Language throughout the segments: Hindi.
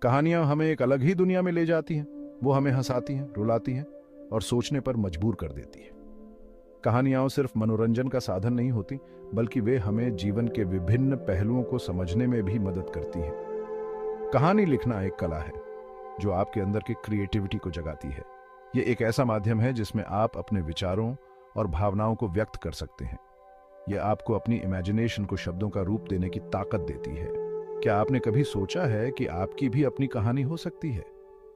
कहानियां हमें एक अलग ही दुनिया में ले जाती हैं। वो हमें हंसाती हैं, रुलाती हैं और सोचने पर मजबूर कर देती हैं। कहानियां सिर्फ मनोरंजन का साधन नहीं होती, बल्कि वे हमें जीवन के विभिन्न पहलुओं को समझने में भी मदद करती हैं। कहानी लिखना एक कला है जो आपके अंदर की क्रिएटिविटी को जगाती है। ये एक ऐसा माध्यम है जिसमें आप अपने विचारों और भावनाओं को व्यक्त कर सकते हैं। यह आपको अपनी इमेजिनेशन को शब्दों का रूप देने की ताकत देती है। क्या आपने कभी सोचा है कि आपकी भी अपनी कहानी हो सकती है?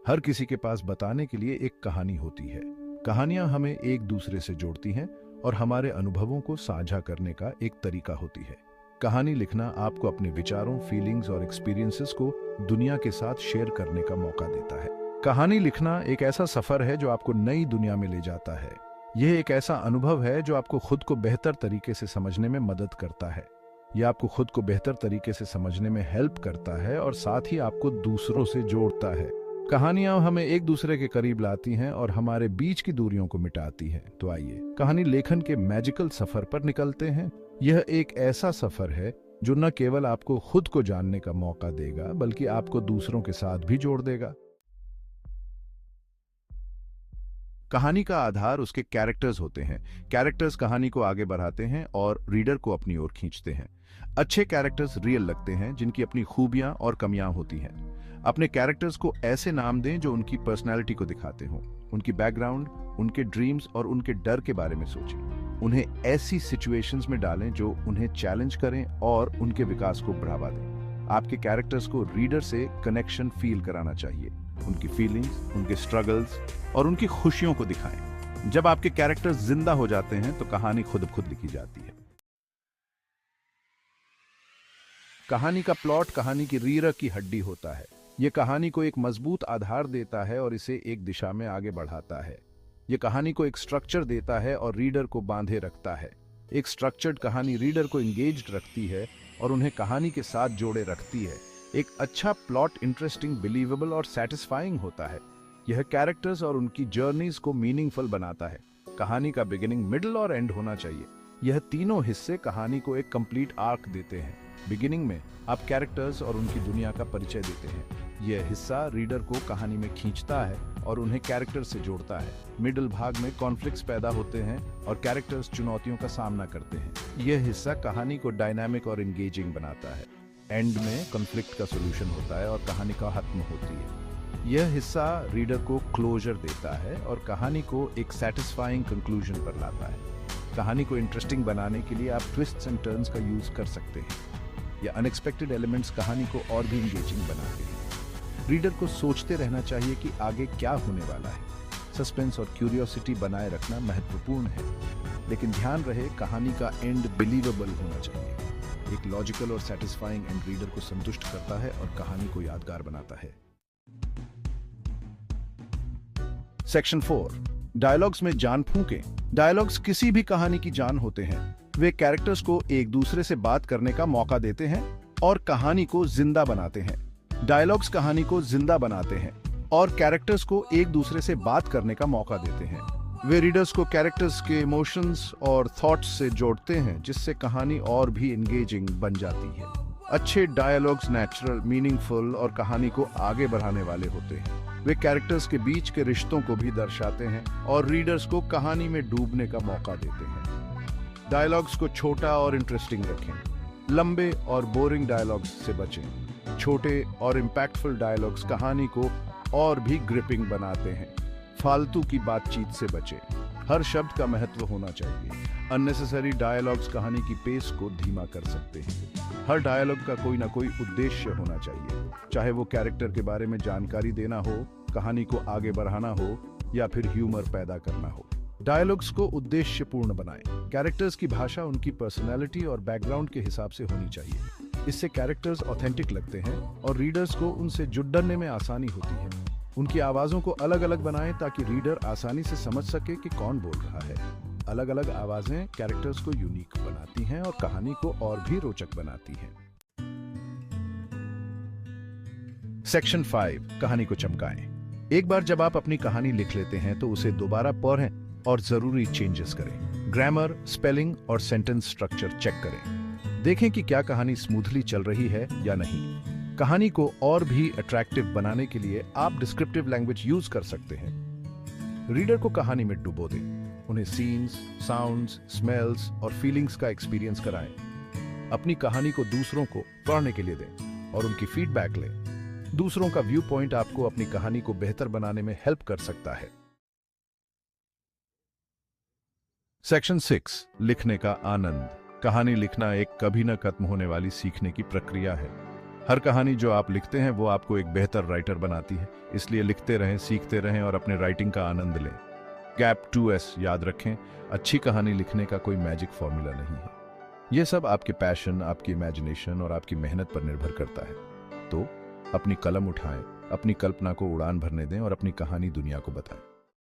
हर किसी के पास बताने के लिए एक कहानी होती है। कहानियां हमें एक दूसरे से जोड़ती हैं और हमारे अनुभवों को साझा करने का एक तरीका होती है। कहानी लिखना आपको अपने विचारों, फीलिंग्स और एक्सपीरियंसेस को दुनिया के साथ शेयर करने का मौका देता है। कहानी लिखना एक ऐसा सफर है जो आपको नई दुनिया में ले जाता है। यह एक ऐसा अनुभव है जो आपको खुद को बेहतर तरीके से समझने में मदद करता है। यह आपको खुद को बेहतर तरीके से समझने में हेल्प करता है और साथ ही आपको दूसरों से जोड़ता है। कहानियां हमें एक दूसरे के करीब लाती हैं और हमारे बीच की दूरियों को मिटाती हैं। तो आइए कहानी लेखन के मैजिकल सफर पर निकलते हैं। यह एक ऐसा सफर है जो न केवल आपको खुद को जानने का मौका देगा, बल्कि आपको दूसरों के साथ भी जोड़ देगा। कहानी का आधार उसके कैरेक्टर्स होते हैं। कैरेक्टर्स कहानी को आगे बढ़ाते हैं और रीडर को अपनी ओर खींचते हैं। अच्छे कैरेक्टर्स रियल लगते हैं, जिनकी अपनी खूबियां और कमियां होती हैं। अपने कैरेक्टर्स को ऐसे नाम दें जो उनकी पर्सनैलिटी को दिखाते हों। उनकी बैकग्राउंड, उनके ड्रीम्स और उनके डर के बारे में सोचें। उन्हें ऐसी सिचुएशंस में डालें जो उन्हें चैलेंज करें और उनके विकास को बढ़ावा दें। आपके कैरेक्टर्स को रीडर से कनेक्शन फील कराना चाहिए। उनकी फीलिंग्स, उनके स्ट्रगल्स और उनकी खुशियों को दिखाएं। जब आपके कैरेक्टर्स जिंदा हो जाते हैं तो कहानी खुद ब खुद लिखी जाती है। कहानी का प्लॉट कहानी की रीढ़ की हड्डी होता है। यह कहानी को एक मजबूत आधार देता है और इसे एक दिशा में आगे बढ़ाता है। यह कहानी को एक स्ट्रक्चर देता है और रीडर को बांधे रखता है। एक स्ट्रक्चर्ड कहानी रीडर को एंगेज्ड रखती है और उन्हें कहानी के साथ जोड़े रखती है। एक अच्छा प्लॉट इंटरेस्टिंग, बिलीवेबल और सेटिस्फाइंग होता है। यह कैरेक्टर्स और उनकी जर्नीज को मीनिंगफुल बनाता है। कहानी का बिगिनिंग, मिडिल और एंड होना चाहिए। यह तीनों हिस्से कहानी को एक कंप्लीट आर्क देते हैं। बिगिनिंग में आप कैरेक्टर्स और उनकी दुनिया का परिचय देते हैं। यह हिस्सा रीडर को कहानी में खींचता है और उन्हें कैरेक्टर से जोड़ता है। मिडिल भाग में कॉन्फ्लिक्ट्स पैदा होते हैं और कैरेक्टर्स चुनौतियों का सामना करते हैं। यह हिस्सा कहानी को डायनामिक और एंगेजिंग बनाता है। एंड में कॉन्फ्लिक्ट का सॉल्यूशन होता है और कहानी का खत्म होती है। यह हिस्सा रीडर को क्लोजर देता है और कहानी को एक सेटिस्फाइंग कंक्लूजन पर लाता है। कहानी को इंटरेस्टिंग बनाने के लिए आप ट्विस्ट्स एंड टर्न्स का यूज कर सकते हैं। या अनएक्सपेक्टेड एलिमेंट्स कहानी को और भी एंगेजिंग बनाते हैं। रीडर को सोचते रहना चाहिए कि आगे क्या होने वाला है। सस्पेंस और क्यूरियोसिटी बनाए रखना महत्वपूर्ण है, लेकिन ध्यान रहे कहानी का एंड बिलीवेबल होना चाहिए। एक लॉजिकल और सेटिस्फाइंग एंड रीडर को संतुष्ट करता है और कहानी को यादगार बनाता है। सेक्शन 4, डायलॉग्स में जान फूंकें। डायलॉग्स किसी भी कहानी की जान होते हैं। वे कैरेक्टर्स को एक दूसरे से बात करने का मौका देते हैं और कहानी को जिंदा बनाते हैं। डायलॉग्स कहानी को जिंदा बनाते हैं और कैरेक्टर्स को एक दूसरे से बात करने का मौका देते हैं। वे रीडर्स को कैरेक्टर्स के इमोशंस और थॉट्स से जोड़ते हैं, जिससे कहानी और भी एंगेजिंग बन जाती है। अच्छे डायलॉग्स नेचुरल, मीनिंगफुल और कहानी को आगे बढ़ाने वाले होते हैं। वे कैरेक्टर्स के बीच के रिश्तों को भी दर्शाते हैं और रीडर्स को कहानी में डूबने का मौका देते हैं। डायलॉग्स को छोटा और इंटरेस्टिंग रखें। लंबे और बोरिंग डायलॉग्स से बचें। छोटे और इम्पैक्टफुल डायलॉग्स कहानी को और भी ग्रिपिंग बनाते हैं। फालतू की बातचीत से बचें। हर शब्द का महत्व होना चाहिए। अननेसेसरी डायलॉग्स कहानी की पेस को धीमा कर सकते हैं। हर डायलॉग का कोई ना कोई उद्देश्य होना चाहिए, चाहे वो कैरेक्टर के बारे में जानकारी देना हो, कहानी को आगे बढ़ाना हो या फिर ह्यूमर पैदा करना हो। डायलॉग्स को उद्देश्यपूर्ण बनाएं। कैरेक्टर्स की भाषा उनकी पर्सनैलिटी और बैकग्राउंड के हिसाब से होनी चाहिए। इससे कैरेक्टर्स ऑथेंटिक लगते हैं और रीडर्स को उनसे जुड़ने में आसानी होती है। उनकी आवाज़ों को अलग अलग बनाएं ताकि रीडर आसानी से समझ सके कि कौन बोल रहा है। अलग अलग आवाज़ें कैरेक्टर्स को यूनिक बनाती हैं और कहानी को और भी रोचक बनाती हैं। सेक्शन 5, कहानी को चमकाएं। एक बार जब आप अपनी कहानी लिख लेते हैं तो उसे दोबारा पढ़ें और जरूरी चेंजेस करें। ग्रामर, स्पेलिंग और सेंटेंस स्ट्रक्चर चेक करें। देखें कि क्या कहानी स्मूथली चल रही है या नहीं। कहानी को और भी अट्रैक्टिव बनाने के लिए आप डिस्क्रिप्टिव लैंग्वेज यूज कर सकते हैं। रीडर को कहानी में डुबो दें, उन्हें सीन्स, साउंड्स, स्मेल्स और फीलिंग्स का एक्सपीरियंस कराएं। अपनी कहानी को दूसरों को पढ़ने के लिए दें और उनकी फीडबैक लें। दूसरों का व्यू पॉइंट आपको अपनी कहानी को बेहतर बनाने में हेल्प कर सकता है। सेक्शन 6, लिखने का आनंद। कहानी लिखना एक कभी न खत्म होने वाली सीखने की प्रक्रिया है। हर कहानी जो आप लिखते हैं वो आपको एक बेहतर राइटर बनाती है, इसलिए लिखते रहें, सीखते रहें और अपने राइटिंग का आनंद लें। गैप 2S याद रखें, अच्छी कहानी लिखने का कोई मैजिक फॉर्मूला नहीं है। यह सब आपके पैशन, आपकी इमेजिनेशन और आपकी मेहनत पर निर्भर करता है। तो अपनी कलम उठाएं, अपनी कल्पना को उड़ान भरने दें और अपनी कहानी दुनिया को बताएं।